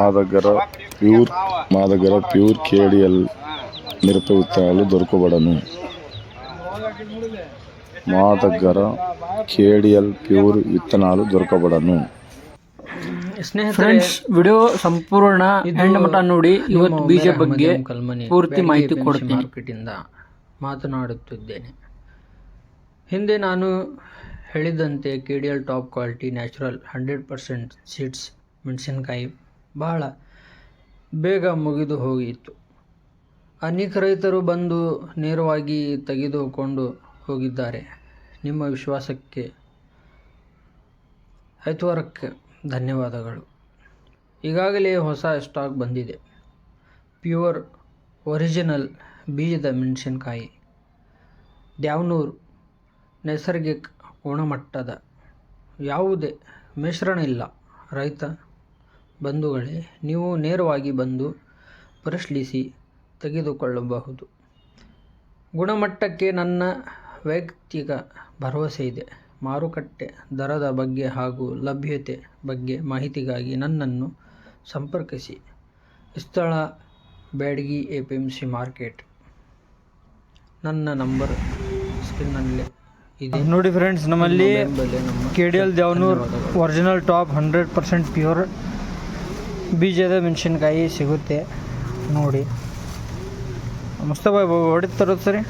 మా దగ్గర pure KDL మిరప విత్తనాలు దొరకబడను. మా దగ్గర కేడిఎల్ ప్యూర్ ವಿತ್ತನಾలు ದೊರಕಬಡನು. ಫ್ರೆಂಡ್ಸ್, ವಿಡಿಯೋ ಸಂಪೂರ್ಣ ಎಂಡ್ ಮಟ್ಟ ನೋಡಿ. ಇವತ್ತು ಬೀಜ ಬಗ್ಗೆ ಪೂರ್ತಿ ಮಾಹಿತಿ ಕೊಡ್ತೀನಿ. ಮಾರ್ಕೆಟಿಂದ ಮಾತನಾಡುತ್ತಿದ್ದೇನೆ. ಹಿಂದೆ ನಾನು ಹೇಳಿದಂತೆ KDL top quality natural 100% seeds ಮೆಣಸಿನಕಾಯಿ ಬಹಳ ಬೇಗ ಮುಗಿದು ಹೋಗಿತ್ತು. ಅನೇಕ ರೈತರು ಬಂದು ನೇರವಾಗಿ ತೆಗೆದುಕೊಂಡು ಹೋಗಿದ್ದಾರೆ. ನಿಮ್ಮ ವಿಶ್ವಾಸಕ್ಕೆ ಐತವಾರಕ್ಕೆ ಧನ್ಯವಾದಗಳು. ಈಗಾಗಲೇ ಹೊಸ ಸ್ಟಾಕ್ ಬಂದಿದೆ. ಪ್ಯೂರ್ ಒರಿಜಿನಲ್ ಬೀಜದ ಮೆಣಸಿನಕಾಯಿ, ದ್ಯಾವನೂರು, ನೈಸರ್ಗಿಕ ಗುಣಮಟ್ಟದ, ಯಾವುದೇ ಮಿಶ್ರಣ ಇಲ್ಲ. ರೈತ ಬಂಧುಗಳೇ, ನೀವು ನೇರವಾಗಿ ಬಂದು ಪರಿಶೀಲಿಸಿ ತೆಗೆದುಕೊಳ್ಳಬಹುದು. ಗುಣಮಟ್ಟಕ್ಕೆ ನನ್ನ ವೈಯಕ್ತಿಕ ಭರವಸೆ ಇದೆ. ಮಾರುಕಟ್ಟೆ ದರದ ಬಗ್ಗೆ ಹಾಗೂ ಲಭ್ಯತೆ ಬಗ್ಗೆ ಮಾಹಿತಿಗಾಗಿ ನನ್ನನ್ನು ಸಂಪರ್ಕಿಸಿ. ಸ್ಥಳ ಬ್ಯಾಡಗಿ APMC ಮಾರ್ಕೆಟ್. ನನ್ನ ನಂಬರ್ ಸ್ಕ್ರೀನ್ನಲ್ಲೇ ಇದೆ ನೋಡಿ. ಫ್ರೆಂಡ್ಸ್, ನಮ್ಮಲ್ಲಿ KDL Dyavanuru original top 100% pure ಬೀಜದ ಮೆಣಸಿನಕಾಯಿ ಸಿಗುತ್ತೆ ನೋಡಿ. ಮುಸ್ತಫಾ ಹೊಡಿತು ತರೋದು ಸರಿ.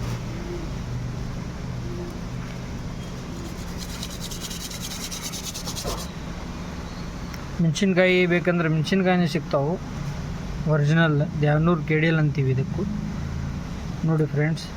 ಮೆಣಸಿನ್ಕಾಯಿ ಬೇಕಂದ್ರೆ ಮೆಣಸಿನ್ಕಾಯಿನೇ ಸಿಗ್ತಾವೆ. ಒರಿಜಿನಲ್ ದ್ಯಾವನೂರು KDL ಅಂತೀವಿ ಇದಕ್ಕೂ ನೋಡಿ ಫ್ರೆಂಡ್ಸ್.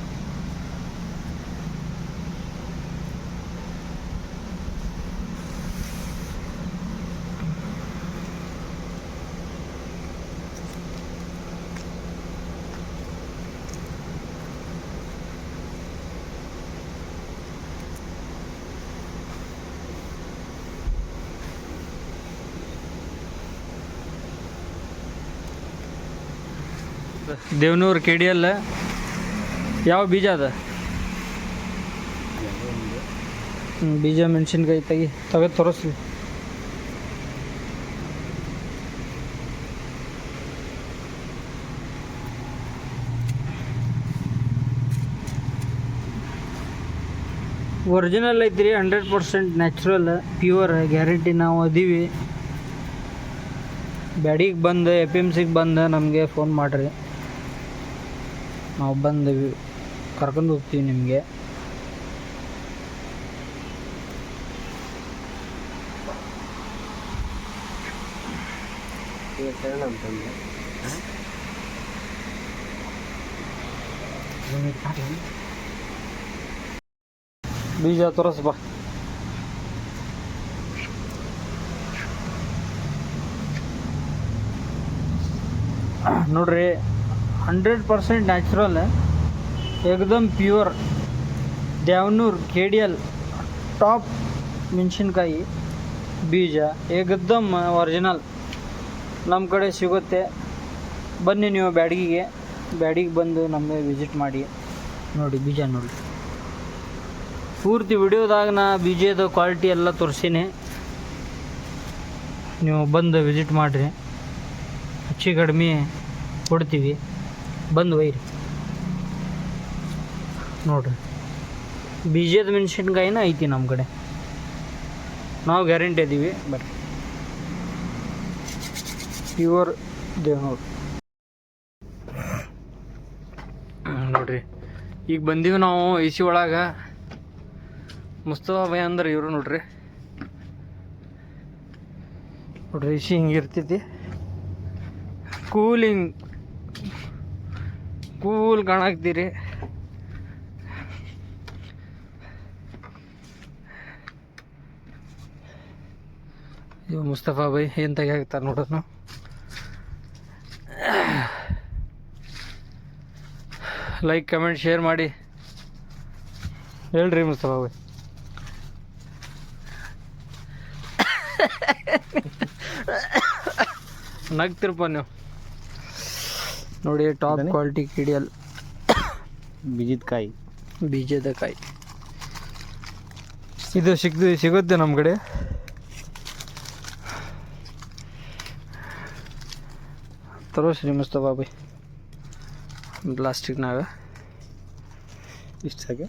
ದೇವನೂರು KDL ಯಾವ ಬೀಜ ಅದ? ಬೀಜ ಮೆಣಸಿನ್ಕಾಯಿ ತೆಗೆದು ತೋರಿಸ್ಲಿ. ಒರಿಜಿನಲ್ ಐತ್ರಿ, 100% ನ್ಯಾಚುರಲ್ ಪ್ಯೂರ್ ಗ್ಯಾರಂಟಿ. ನಾವು ಅದೀವಿ. ಬ್ಯಾಡಿಗೆ ಬಂದು APMCಗೆ ಬಂದು ನಮಗೆ ಫೋನ್ ಮಾಡಿರಿ, ನಾವು ಬಂದು ಕರ್ಕೊಂಡು ಹೋಗ್ತೀವಿ ನಿಮಗೆ. ಬೀಜ ತೋರಿಸ್ ಬಾ. ನೋಡ್ರಿ, 100% ನ್ಯಾಚುರಲ್, ಏಕದಮ್ ಪ್ಯೂರ್ ದ್ಯಾವನೂರು KDL ಟಾಪ್ ಮೆಣಸಿನ್ಕಾಯಿ ಬೀಜ ಏಕದಮ್ ಒರಿಜಿನಲ್ ನಮ್ಮ ಕಡೆ ಸಿಗುತ್ತೆ. ಬನ್ನಿ ನೀವು ಬ್ಯಾಡಿಗೆ ಬಂದು ನಮಗೆ ವಿಸಿಟ್ ಮಾಡಿ ನೋಡಿ. ಬೀಜ ನೋಡಿ, ಪೂರ್ತಿ ವಿಡಿಯೋದಾಗ ನಾ ಬೀಜದ ಕ್ವಾಲಿಟಿ ಎಲ್ಲ ತೋರಿಸೀನಿ. ನೀವು ಬಂದು ವಿಸಿಟ್ ಮಾಡಿರಿ, ಹೆಚ್ಚು ಕಡಿಮೆ ಕೊಡ್ತೀವಿ. ಬಂದು ಒಯ್ಯಿರಿ ನೋಡಿರಿ. ಬೀಜದ ಮೆಣಸಿನ್ಕಾಯಿನ ಐತಿ ನಮ್ಮ ಕಡೆ, ನಾವು ಗ್ಯಾರಂಟಿ ಇದ್ದೀವಿ. ಬರ್ರಿ, ಪ್ಯೂರ್ ದೇವನೂರು ನೋಡ್ರಿ. ಈಗ ಬಂದೀವಿ ನಾವು AC ಒಳಗೆ. ಮುಸ್ತಫಾ ಭೈ ಅಂದ್ರೆ ಇವರು ನೋಡ್ರಿ. AC ಹಿಂಗಿರ್ತೈತಿ, ಕೂಲ್ ಕಾಣಾಕ್ತೀರಿ. ಇವು ಮುಸ್ತಫಾ ಭೈ ಏನು ತೆಗಿಯಾಕ್ತಾರೆ ನೋಡೋಣ. ಲೈಕ್ ಕಮೆಂಟ್ ಶೇರ್ ಮಾಡಿ ಹೇಳ್ರಿ ಮುಸ್ತಫಾ ಭೈ. ನಗ್ತಿರ್ಪ ನೀವು ನೋಡಿ. ಟಾಪ್ ಕ್ವಾಲಿಟಿ KDL ಬೀಜದ ಕಾಯಿ ಇದು ಸಿಗುತ್ತೆ ನಮ್ಮ ಕಡೆ. ತರೋಸ್ರಿ ಮುಸ್ತಫಾ ಭಾಯ್ ಪ್ಲಾಸ್ಟಿಕ್ನಾಗ ಇಷ್ಟು ಸಾಕೆ